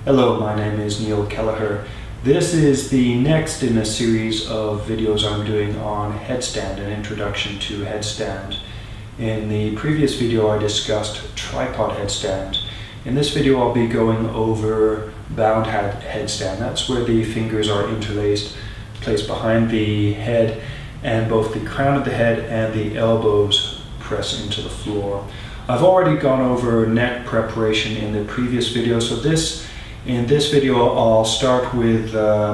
Hello, my name is Neil Kelleher. This is the next in a series of videos I'm doing on headstand, an introduction to headstand. In the previous video I discussed tripod headstand. In this video I'll be going over bound headstand. That's where the fingers are interlaced, placed behind the head, and both the crown of the head and the elbows press into the floor. I've already gone over neck preparation in the previous video, so in this video I'll start with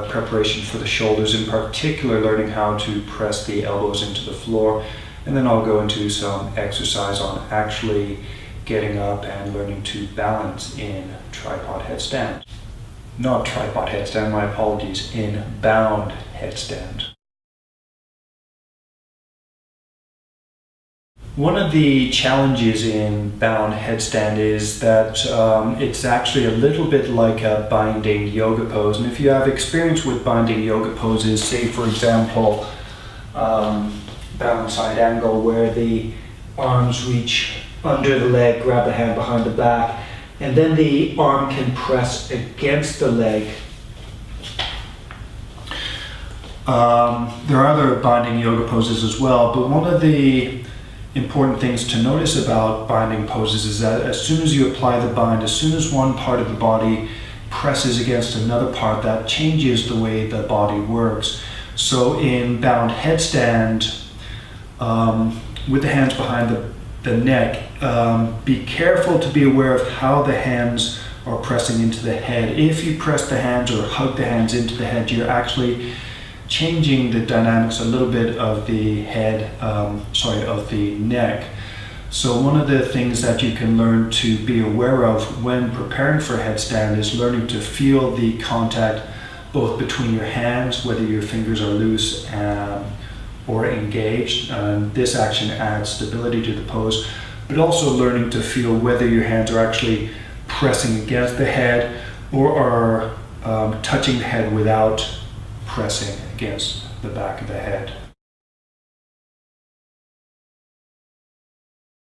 preparation for the shoulders, in particular learning how to press the elbows into the floor, and then I'll go into some exercise on actually getting up and learning to balance in tripod headstand. Not tripod headstand, my apologies, in bound headstand. One of the challenges in bound headstand is that it's actually a little bit like a binding yoga pose. And if you have experience with binding yoga poses, say for example, bound side angle, where the arms reach under the leg, grab the hand behind the back, and then the arm can press against the leg. There are other binding yoga poses as well, but one of the important things to notice about binding poses is that as soon as you apply the bind, as soon as one part of the body presses against another part, that changes the way the body works. So in bound headstand, with the hands behind the neck, be careful to be aware of how the hands are pressing into the head. If you press the hands or hug the hands into the head, you're actually changing the dynamics a little bit of the head, of the neck. So one of the things that you can learn to be aware of when preparing for headstand is learning to feel the contact both between your hands, whether your fingers are loose or engaged. This action adds stability to the pose, but also learning to feel whether your hands are actually pressing against the head or are touching the head without pressing against the back of the head.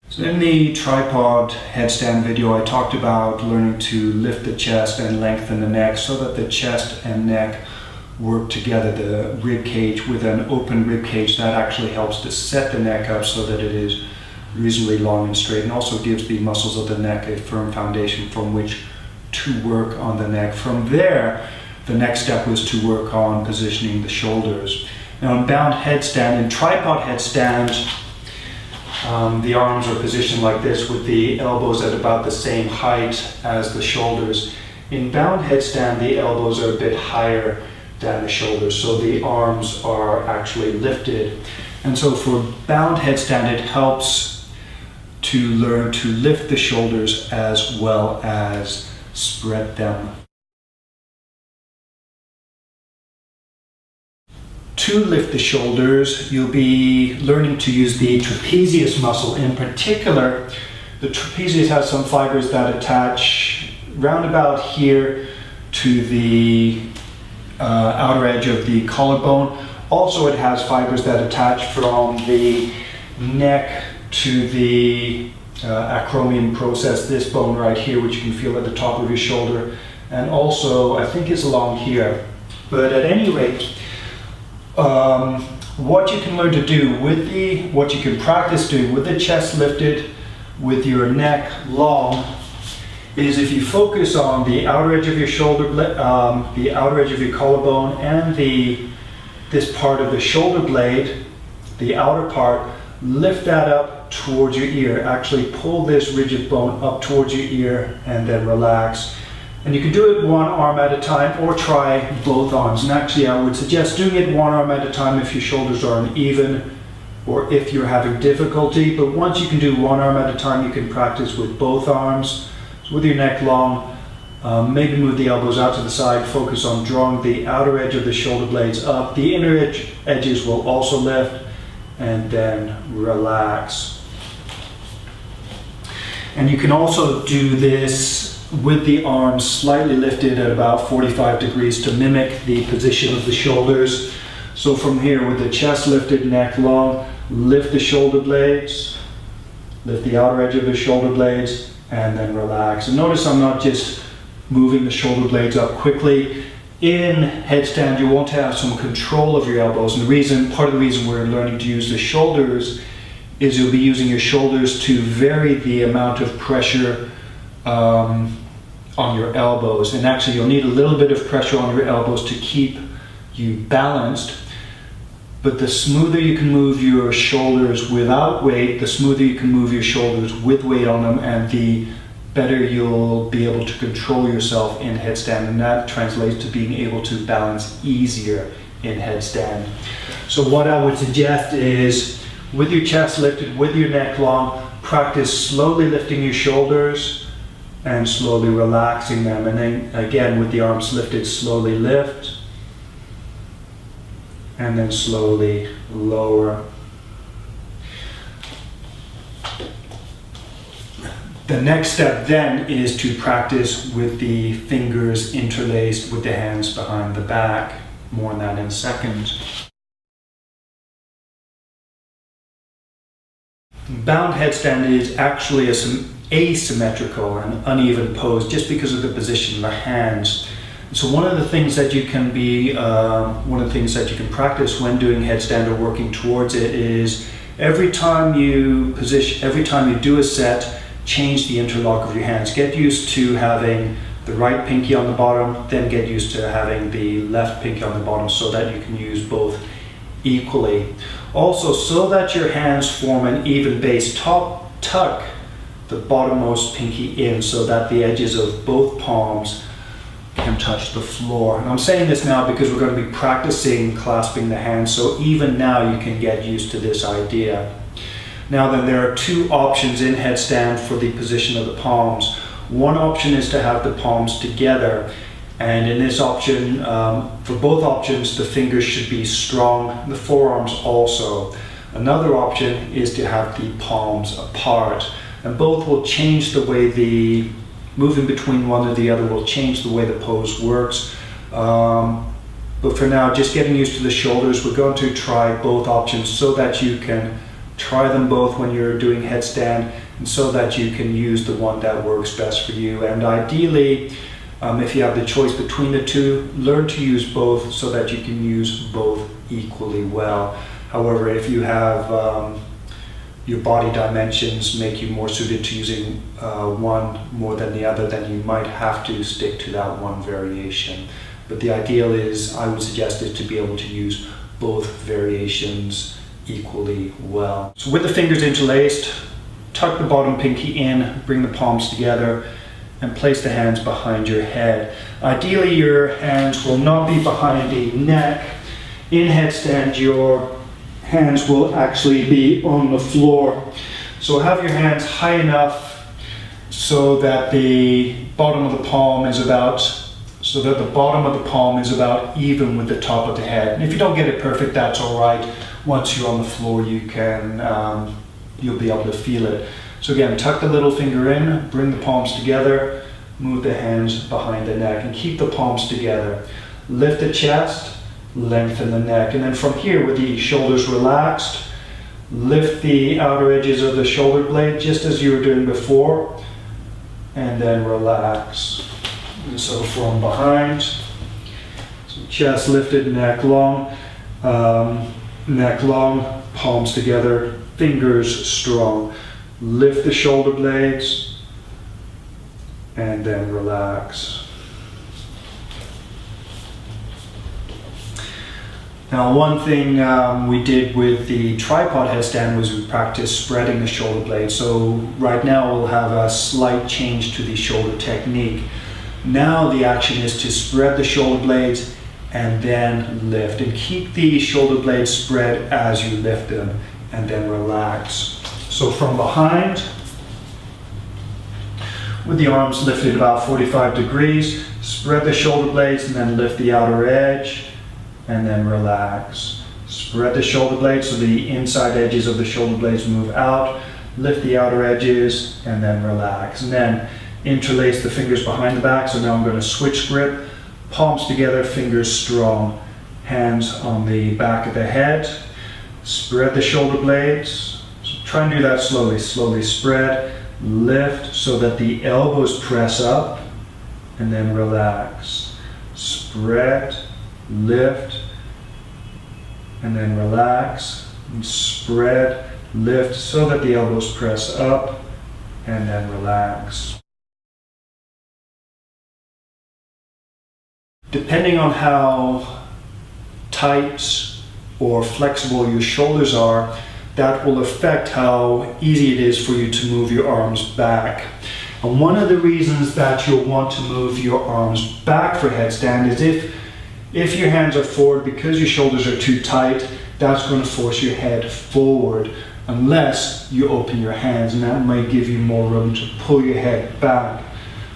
So in the tripod headstand video, I talked about learning to lift the chest and lengthen the neck so that the chest and neck work together. The rib cage, with an open rib cage, that actually helps to set the neck up so that it is reasonably long and straight, and also gives the muscles of the neck a firm foundation from which to work on the neck. From there, the next step was to work on positioning the shoulders. Now in bound headstand, in tripod headstand, the arms are positioned like this with the elbows at about the same height as the shoulders. In bound headstand, the elbows are a bit higher than the shoulders, so the arms are actually lifted. And so for bound headstand, it helps to learn to lift the shoulders as well as spread them. To lift the shoulders, you'll be learning to use the trapezius muscle. In particular, the trapezius has some fibers that attach round about here to the outer edge of the collarbone. Also, it has fibers that attach from the neck to the acromion process, this bone right here, which you can feel at the top of your shoulder, and also I think it's along here. But at any rate, what you can learn to do with what you can practice doing with the chest lifted, with your neck long, is if you focus on the outer edge of your shoulder, the outer edge of your collarbone, and this part of the shoulder blade, the outer part, lift that up towards your ear. Actually pull this rigid bone up towards your ear and then relax. And you can do it one arm at a time or try both arms. And actually I would suggest doing it one arm at a time if your shoulders are uneven or if you're having difficulty. But once you can do one arm at a time, you can practice with both arms. So with your neck long, maybe move the elbows out to the side, focus on drawing the outer edge of the shoulder blades up. The inner edges will also lift, and then relax. And you can also do this with the arms slightly lifted at about 45 degrees to mimic the position of the shoulders. So from here, with the chest lifted, neck long, lift the shoulder blades, lift the outer edge of the shoulder blades, and then relax. And notice I'm not just moving the shoulder blades up quickly. In headstand, you want to have some control of your elbows, and part of the reason we're learning to use the shoulders is you'll be using your shoulders to vary the amount of pressure on your elbows. And actually, you'll need a little bit of pressure on your elbows to keep you balanced. But the smoother you can move your shoulders without weight, the smoother you can move your shoulders with weight on them, and the better you'll be able to control yourself in headstand, and that translates to being able to balance easier in headstand. So what I would suggest is, with your chest lifted, with your neck long, practice slowly lifting your shoulders and slowly relaxing them, and then again with the arms lifted, slowly lift and then slowly lower. The next step then is to practice with the fingers interlaced with the hands behind the back. More on that in a second. Bound headstand is actually asymmetrical and uneven pose just because of the position of the hands. So one of the things that you can practice when doing headstand or working towards it is every time you do a set, change the interlock of your hands. Get used to having the right pinky on the bottom, then get used to having the left pinky on the bottom so that you can use both equally. Also, so that your hands form an even base, tuck the bottommost pinky in so that the edges of both palms can touch the floor. And I'm saying this now because we're going to be practicing clasping the hands, so even now you can get used to this idea. Now then, there are two options in headstand for the position of the palms. One option is to have the palms together, and in this option, for both options, the fingers should be strong, the forearms also. Another option is to have the palms apart, and both will change the way moving between one or the other will change the way the pose works. But for now, just getting used to the shoulders, we're going to try both options so that you can try them both when you're doing headstand, and so that you can use the one that works best for you. And ideally, if you have the choice between the two, learn to use both so that you can use both equally well. However, if you have your body dimensions make you more suited to using one more than the other, then you might have to stick to that one variation. But the ideal is, I would suggest, is to be able to use both variations equally well. So with the fingers interlaced, tuck the bottom pinky in, bring the palms together, and place the hands behind your head. Ideally, your hands will not be behind the neck. In headstand, your hands will actually be on the floor. So have your hands high enough so that the bottom of the palm is about even with the top of the head. And if you don't get it perfect, that's all right. Once you're on the floor, you'll be able to feel it. So again, tuck the little finger in, bring the palms together, move the hands behind the neck, and keep the palms together. Lift the chest, lengthen the neck, and then from here, with the shoulders relaxed, lift the outer edges of the shoulder blade just as you were doing before, and then relax. And so from behind, so chest lifted, neck long, palms together, fingers strong. Lift the shoulder blades and then relax. Now, one thing we did with the tripod headstand was we practiced spreading the shoulder blades. So right now we'll have a slight change to the shoulder technique. Now the action is to spread the shoulder blades and then lift, and keep the shoulder blades spread as you lift them, and then relax. So from behind, with the arms lifted about 45 degrees, spread the shoulder blades and then lift the outer edge, and then relax. Spread the shoulder blades so the inside edges of the shoulder blades move out, lift the outer edges, and then relax. And then interlace the fingers behind the back. So now I'm going to switch grip, palms together, fingers strong, hands on the back of the head. Spread the shoulder blades. So try and do that slowly. Slowly spread, lift so that the elbows press up, and then relax. Spread, lift, and then relax. And spread, lift, so that the elbows press up, and then relax. Depending on how tight or flexible your shoulders are, that will affect how easy it is for you to move your arms back. And one of the reasons that you'll want to move your arms back for headstand is if your hands are forward, because your shoulders are too tight, that's going to force your head forward unless you open your hands, and that might give you more room to pull your head back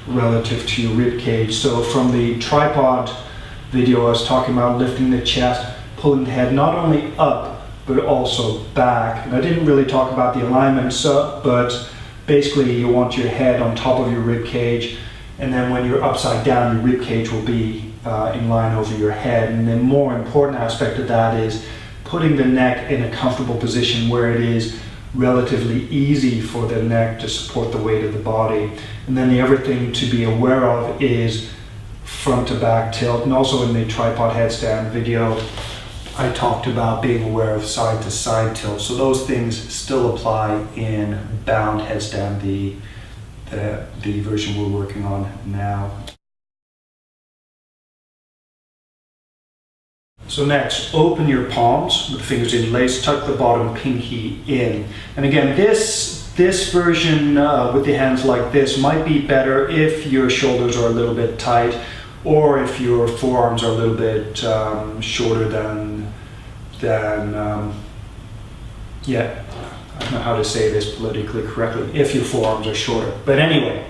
relative to your rib cage. So from the tripod video, I was talking about lifting the chest, pulling the head not only up but also back. And I didn't really talk about the alignment, but basically you want your head on top of your rib cage, and then when you're upside down, your rib cage will be in line over your head. And the more important aspect of that is putting the neck in a comfortable position where it is relatively easy for the neck to support the weight of the body. And then the other thing to be aware of is front to back tilt. And also in the tripod headstand video, I talked about being aware of side to side tilt. So those things still apply in bound headstand, the version we're working on now. So next, open your palms with the fingers interlaced, tuck the bottom pinky in. And again, this version with the hands like this might be better if your shoulders are a little bit tight, or if your forearms are a little bit shorter than yeah, I don't know how to say this politically correctly, if your forearms are shorter. But anyway,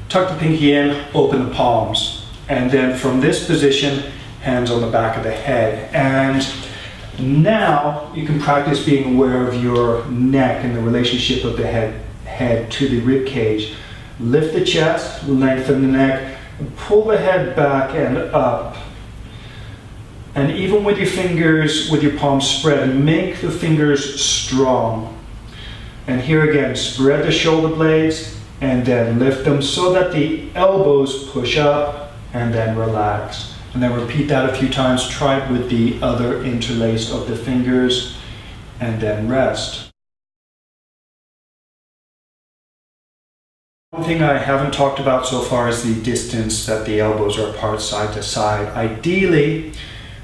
tuck the pinky in, open the palms, and then from this position, hands on the back of the head. And now you can practice being aware of your neck and the relationship of the head to the rib cage. Lift the chest, lengthen the neck, and pull the head back and up. And even with your fingers, with your palms spread, make the fingers strong. And here again, spread the shoulder blades and then lift them so that the elbows push up, and then relax. And then repeat that a few times. Try it with the other interlace of the fingers, and then rest. One thing I haven't talked about so far is the distance that the elbows are apart side to side. Ideally,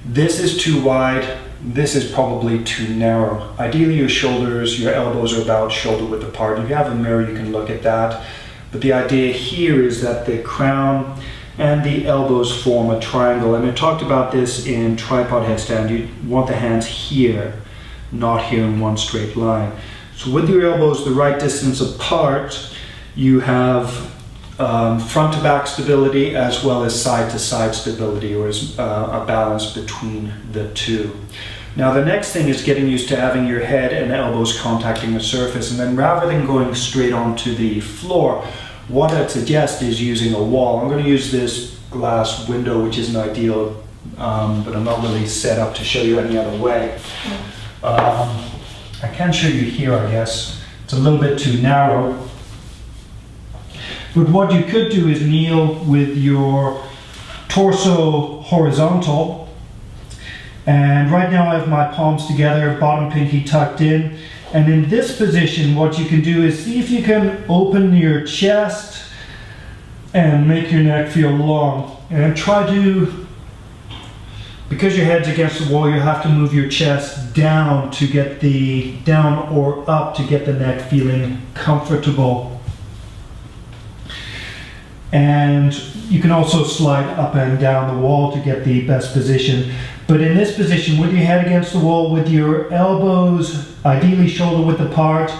this is too wide, this is probably too narrow. Ideally your shoulders, your elbows are about shoulder width apart. If you have a mirror, you can look at that. But the idea here is that the crown and the elbows form a triangle. And I talked about this in tripod headstand. You want the hands here, not here in one straight line. So with your elbows the right distance apart, you have front to back stability as well as side to side stability, or as a balance between the two. Now the next thing is getting used to having your head and elbows contacting the surface, and then rather than going straight onto the floor, what I'd suggest is using a wall. I'm going to use this glass window, which isn't ideal, but I'm not really set up to show you any other way. I can show you here, I guess. It's a little bit too narrow. But what you could do is kneel with your torso horizontal. And right now I have my palms together, bottom pinky tucked in. And in this position, what you can do is see if you can open your chest and make your neck feel long. And try to, because your head's against the wall, you have to move your chest down to get down or up to get the neck feeling comfortable. And you can also slide up and down the wall to get the best position. But in this position, with your head against the wall, with your elbows ideally shoulder width apart,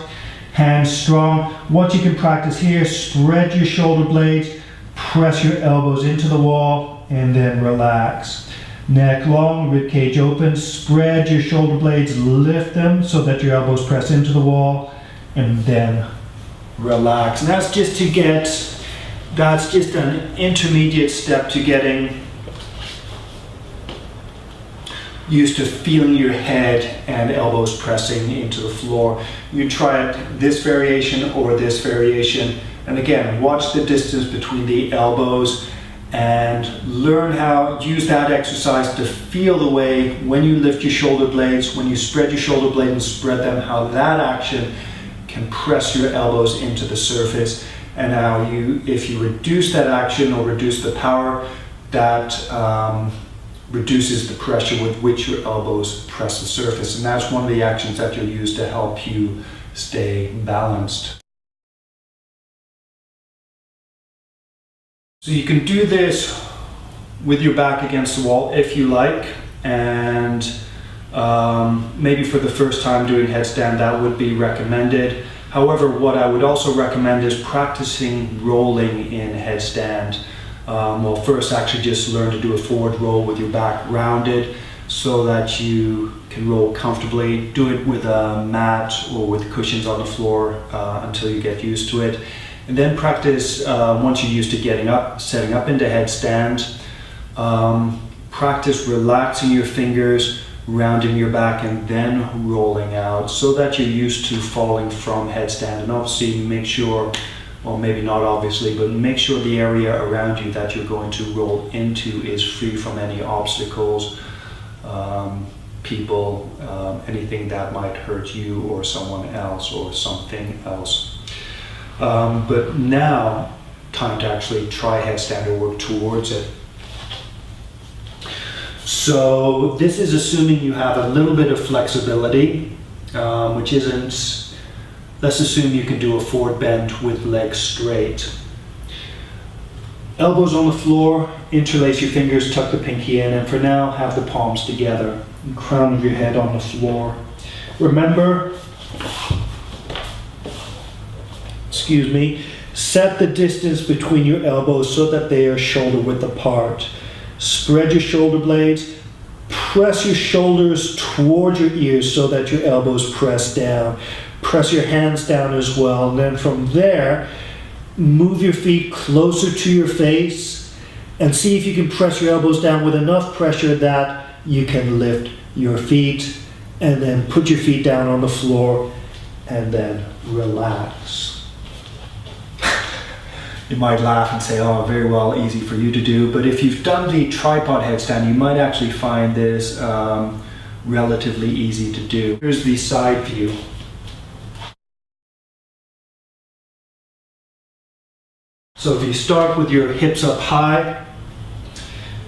hands strong, what you can practice here, spread your shoulder blades, press your elbows into the wall, and then relax. Neck long, rib cage open, spread your shoulder blades, lift them so that your elbows press into the wall, and then relax. And that's just an intermediate step to getting used to feeling your head and elbows pressing into the floor. You try it this variation or this variation. And again, watch the distance between the elbows and learn how, use that exercise to feel the way when you lift your shoulder blades, when you spread your shoulder blade and spread them, how that action can press your elbows into the surface. And how if you reduce that action or reduce the power, that reduces the pressure with which your elbows press the surface. And that's one of the actions that you'll use to help you stay balanced. So you can do this with your back against the wall if you like, and maybe for the first time doing headstand, that would be recommended. However, what I would also recommend is practicing rolling in headstand. Well, first actually just learn to do a forward roll with your back rounded so that you can roll comfortably. Do it with a mat or with cushions on the floor until you get used to it. And then practice, once you're used to getting up, setting up into headstand, practice relaxing your fingers, rounding your back, and then rolling out so that you're used to falling from headstand. And obviously make sure, well, maybe not obviously, but make sure the area around you that you're going to roll into is free from any obstacles, people, anything that might hurt you or someone else or something else. But now, time to actually try headstand or work towards it. So this is assuming you have a little bit of flexibility, which isn't, let's assume you can do a forward bend with legs straight. Elbows on the floor, interlace your fingers, tuck the pinky in, and for now have the palms together, and crown of your head on the floor. Remember, set the distance between your elbows so that they are shoulder width apart. Spread your shoulder blades, press your shoulders towards your ears so that your elbows press down. Press your hands down as well, and then from there, move your feet closer to your face and see if you can press your elbows down with enough pressure that you can lift your feet, and then put your feet down on the floor and then relax. You might laugh and say, oh, very well, easy for you to do. But if you've done the tripod headstand, you might actually find this relatively easy to do. Here's the side view. So if you start with your hips up high,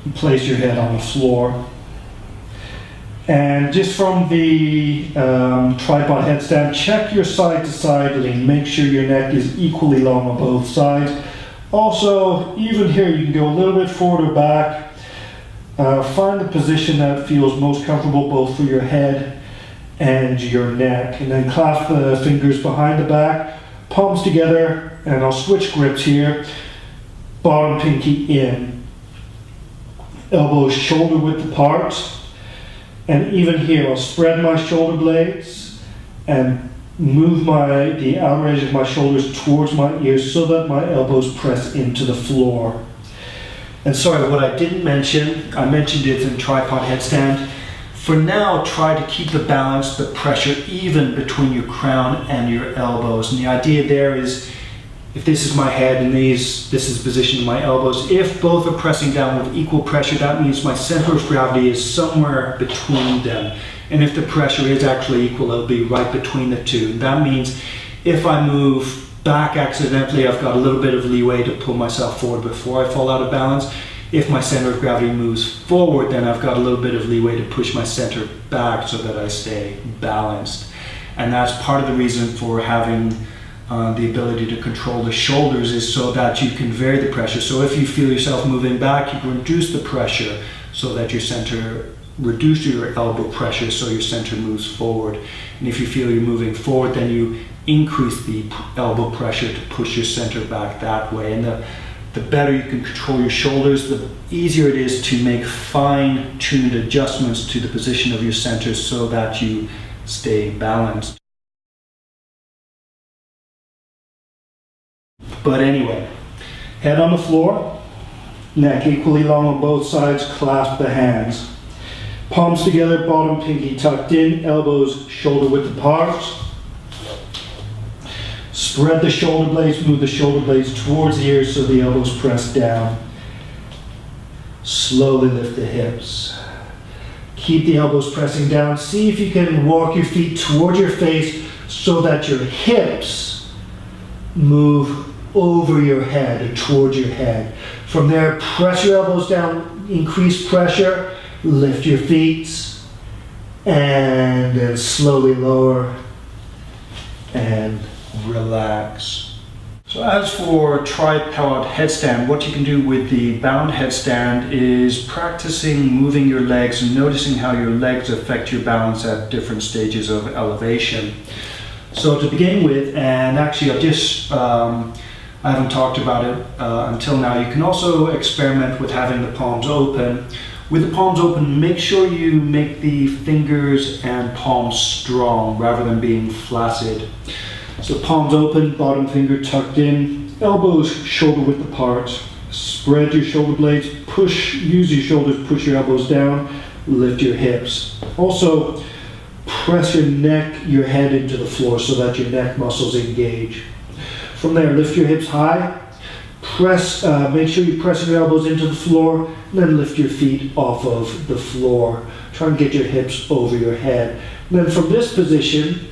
and place your head on the floor. And just from the tripod headstand, check your side to side lean. Make sure your neck is equally long on both sides. Also, even here, you can go a little bit forward or back. Find the position that feels most comfortable both for your head and your neck. And then clasp the fingers behind the back, palms together, and I'll switch grips here. Bottom pinky in. Elbows shoulder width apart. And even here, I'll spread my shoulder blades and move the outer edge of my shoulders towards my ears so that my elbows press into the floor. And sorry, what I didn't mention, I mentioned it in tripod headstand. For now, try to keep the balance, the pressure even between your crown and your elbows. And the idea there is, if this is my head and this is the position of my elbows, if both are pressing down with equal pressure, that means my center of gravity is somewhere between them. And if the pressure is actually equal, it'll be right between the two. That means if I move back accidentally, I've got a little bit of leeway to pull myself forward before I fall out of balance. If my center of gravity moves forward, then I've got a little bit of leeway to push my center back so that I stay balanced. And that's part of the reason for having the ability to control the shoulders, is so that you can vary the pressure. So if you feel yourself moving back, you can reduce the pressure so that your center, reduce your elbow pressure so your center moves forward. And if you feel you're moving forward, then you increase the elbow pressure to push your center back that way. And the better you can control your shoulders, the easier it is to make fine-tuned adjustments to the position of your center so that you stay balanced. But anyway, head on the floor, neck equally long on both sides, clasp the hands. Palms together, bottom pinky tucked in, elbows shoulder width apart. Spread the shoulder blades, move the shoulder blades towards the ears so the elbows press down. Slowly lift the hips. Keep the elbows pressing down. See if you can walk your feet toward your face so that your hips move over your head or towards your head. From there, press your elbows down, increase pressure, lift your feet, and then slowly lower and relax. So as for tripod headstand, what you can do with the bound headstand is practicing moving your legs and noticing how your legs affect your balance at different stages of elevation. So to begin with, and actually I haven't talked about it until now, you can also experiment with having the palms open. With the palms open, make sure you make the fingers and palms strong rather than being flaccid. So palms open, bottom finger tucked in, elbows shoulder width apart. Spread your shoulder blades, use your shoulders, push your elbows down, lift your hips. Also, press your neck, your head into the floor so that your neck muscles engage. From there, lift your hips high, make sure you press your elbows into the floor, and then lift your feet off of the floor. Try and get your hips over your head. And then from this position,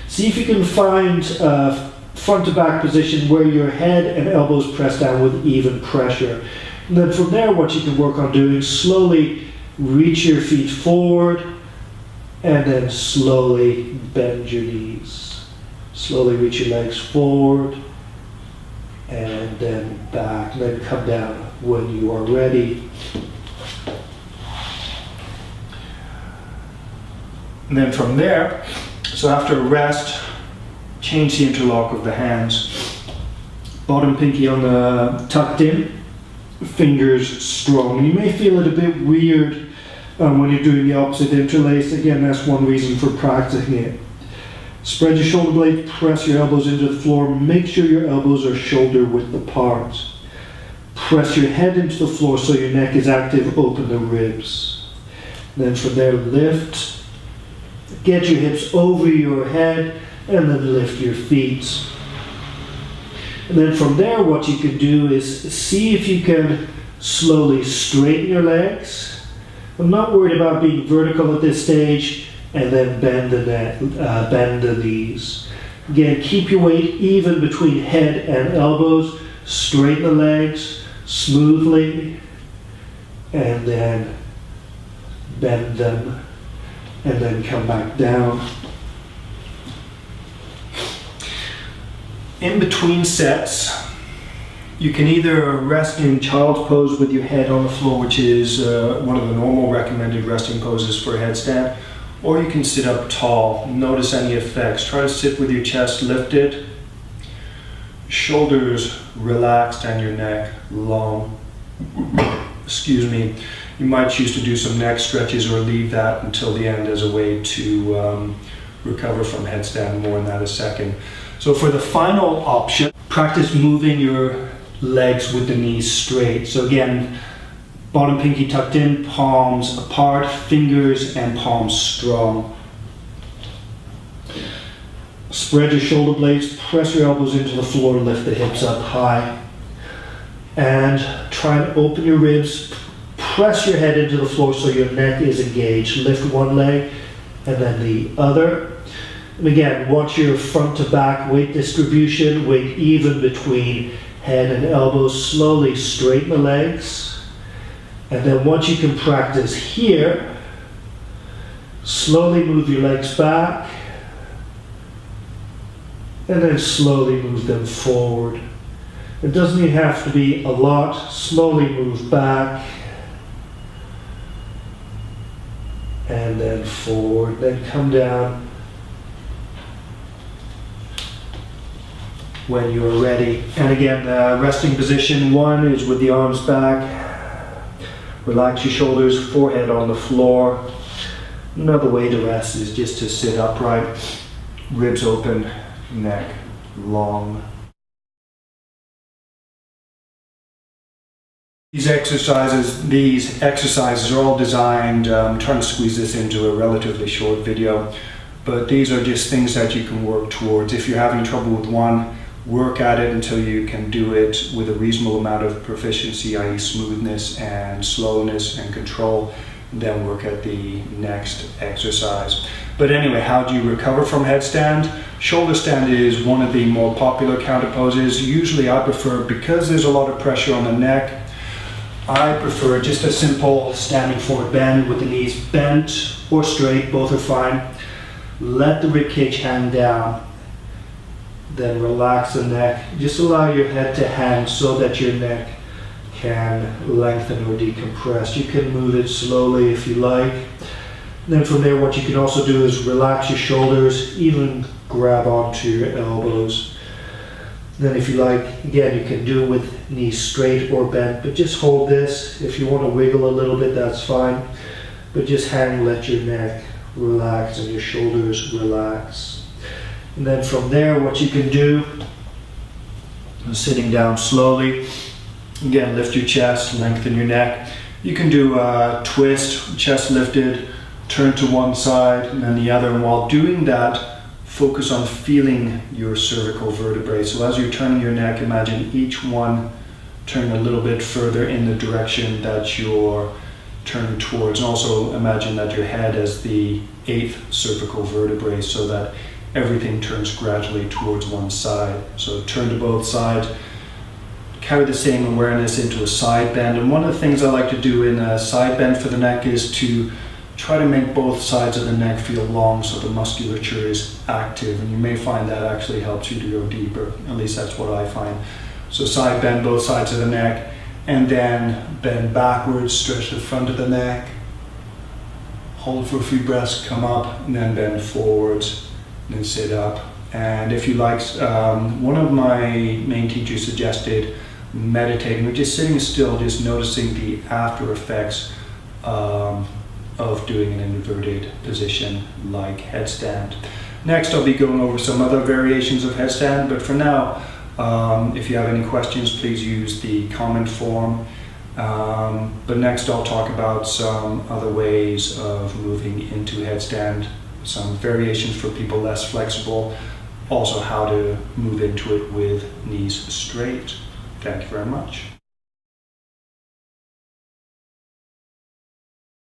see if you can find a front to back position where your head and elbows press down with even pressure. And then from there, what you can work on doing, slowly reach your feet forward and then slowly bend your knees. Slowly reach your legs forward and then back, and then come down when you are ready. And then from there, so after a rest, change the interlock of the hands. Bottom pinky on the tucked in, fingers strong. You may feel it a bit weird when you're doing the opposite interlace. Again, that's one reason for practicing it. Spread your shoulder blades, press your elbows into the floor. Make sure your elbows are shoulder width apart. Press your head into the floor so your neck is active, open the ribs. Then from there, lift. Get your hips over your head and then lift your feet. And then from there, what you can do is see if you can slowly straighten your legs. I'm not worried about being vertical at this stage, and then bend the knees. Again, keep your weight even between head and elbows. Straighten the legs smoothly, and then bend them, and then come back down. In between sets, you can either rest in child's pose with your head on the floor, which is one of the normal recommended resting poses for a headstand, or you can sit up tall. Notice any effects. Try to sit with your chest lifted, shoulders relaxed, and your neck long. Excuse me. You might choose to do some neck stretches or leave that until the end as a way to recover from headstand. More on that in a second. So for the final option, practice moving your legs with the knees straight. So again, bottom pinky tucked in, palms apart, fingers and palms strong. Spread your shoulder blades, press your elbows into the floor, lift the hips up high. And try and open your ribs, press your head into the floor so your neck is engaged. Lift one leg and then the other. And again, watch your front to back weight distribution, weight even between head and elbows. Slowly straighten the legs. And then once you can practice here, slowly move your legs back and then slowly move them forward. It doesn't even have to be a lot. Slowly move back and then forward, then come down when you're ready. And again, resting position one is with the arms back. Relax your shoulders, forehead on the floor. Another way to rest is just to sit upright, ribs open, neck long. These exercises are all designed, I'm trying to squeeze this into a relatively short video, but these are just things that you can work towards. If you're having trouble with one, work at it until you can do it with a reasonable amount of proficiency, i.e. smoothness and slowness and control, then work at the next exercise. But anyway, how do you recover from headstand? Shoulder stand is one of the more popular counter poses. Usually I prefer, because there's a lot of pressure on the neck, I prefer just a simple standing forward bend with the knees bent or straight, both are fine. Let the ribcage hang down, then relax the neck. Just allow your head to hang so that your neck can lengthen or decompress. You can move it slowly if you like. Then from there, what you can also do is relax your shoulders, even grab onto your elbows. Then if you like, again, you can do it with knees straight or bent, but just hold this. If you want to wiggle a little bit, that's fine. But just hang, let your neck relax and your shoulders relax. And then from there, what you can do is sitting down slowly. Again, lift your chest, lengthen your neck. You can do a twist, chest lifted, turn to one side and then the other. And while doing that, focus on feeling your cervical vertebrae. So as you're turning your neck, imagine each one turning a little bit further in the direction that you're turning towards. And also imagine that your head is the 8th cervical vertebrae so that everything turns gradually towards one side. So turn to both sides. Carry the same awareness into a side bend. And one of the things I like to do in a side bend for the neck is to try to make both sides of the neck feel long so the musculature is active, and you may find that actually helps you to go deeper. At least that's what I find. So side bend both sides of the neck, and then bend backwards, stretch the front of the neck, hold for a few breaths, come up, and then bend forwards, and then sit up. And if you like, one of my main teachers suggested meditating, or just sitting still, just noticing the after effects of doing an inverted position like headstand. Next, I'll be going over some other variations of headstand, but for now, if you have any questions, please use the comment form. But next, I'll talk about some other ways of moving into headstand, some variations for people less flexible, also how to move into it with knees straight. Thank you very much.